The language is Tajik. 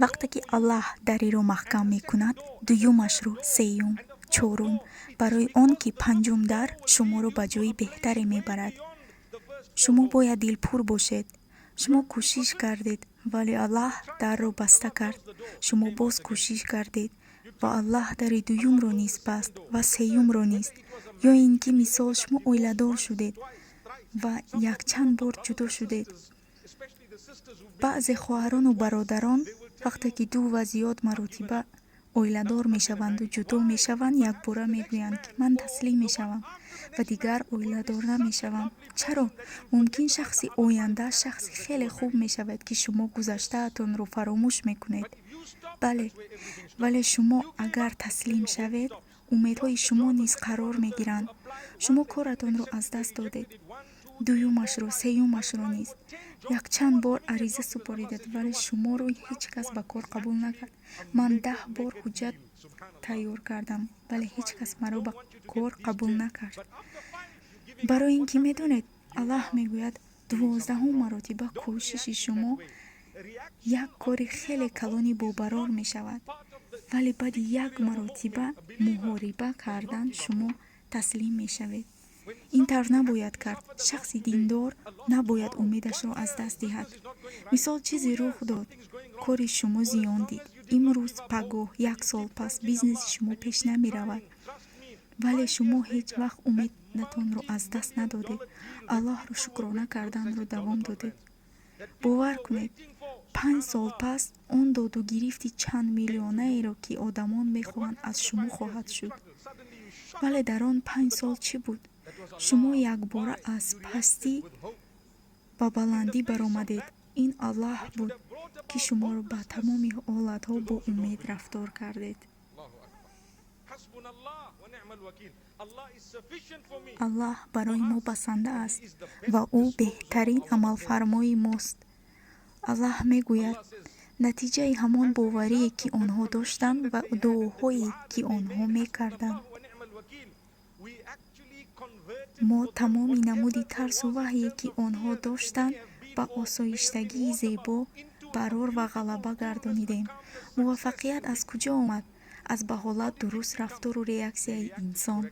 вақте ки Аллаҳ дариро маҳкам мекунад, дуюмашро, сеюм, чорум, барои он ки панҷум дар шуморо ба ҷои бехтаре мебарад. Шумо бояд дилпур бошед. Шумо кӯшиш кардед, вале Аллаҳ дарро баста кард. Шумо боз кӯшиш кардед ва Аллаҳ дари дуюмро низ баст ва сеюмро низ. Ё ин ки мисол шумо оиладор шудед ва якчанд бор ҷудо шудед. баъзе хоҳарону бародарон вақте ки ду ва зиёд маротиба оиладор мешаванду ҷудо мешаванд, якбора мегӯянд ки ман таслим мешавам ва дигар оиладор намешавам. Чаро? Мумкин шахси оянда шахси хеле хуб мешавад ки шумо гузаштаатонро фаромӯш мекунед. Бале, вале шумо агар таслим шавед, умедҳои шумо низ қарор мегиранд. Шумо коратонро аз даст додед. дуюмашро, сеюмашро низ. Якчанд бор ариза супоридед, вале шуморо ҳеҷ кас ба кор қабул накард. Ман 10 бор ҳуҷҷат тайёр кардам, вале ҳеҷ кас маро ба кор қабул накард. Барои ин ки медонед, Аллаҳ мегӯяд 12 маротиба кӯшиши шумо як кори хеле калони бобарор мешавад, вале баъди як маротиба муҳориба кардан шумо таслим мешавед. ин тавр набояд кард. Шахси диндор набояд умедашро аз даст диҳад. мисол чизе рух дод, кори шумо зиён дид. имрӯз пагоҳ 1 сол пас бизнеси шумо пеш намеравад, вале шумо ҳеҷ вақт умедатонро аз даст надодед. Аллоҳро шукрона карданро давом додед. бовар кунед, 5 сол пас он доду гирифти чанд миллионаеро ки одамон мехоҳанд аз шумо хоҳад шуд. вале дар он 5 сол чӣ буд? шумо якбора аз пастӣ ба баландӣ баромадед. ин Аллаҳ буд, ки шуморо ба тамоми ҳолатҳо бо умед рафтор кардед. Аллаҳ барои мо басанда аст ва ӯ бехтарин амалфармои мост. Аллаҳ мегӯяд, натиҷаи ҳамон боварие ки онҳо доштанд ва дуоҳое ки онҳо мекарданд. мо тамоми намуди тарсу ваҳйе ки онҳо доштанд ба осоиштагии зебо, барор ва ғалаба гардонидем. муваффақият аз куҷо омад? Аз ба ҳолат дуруст рафтору реаксияи инсон.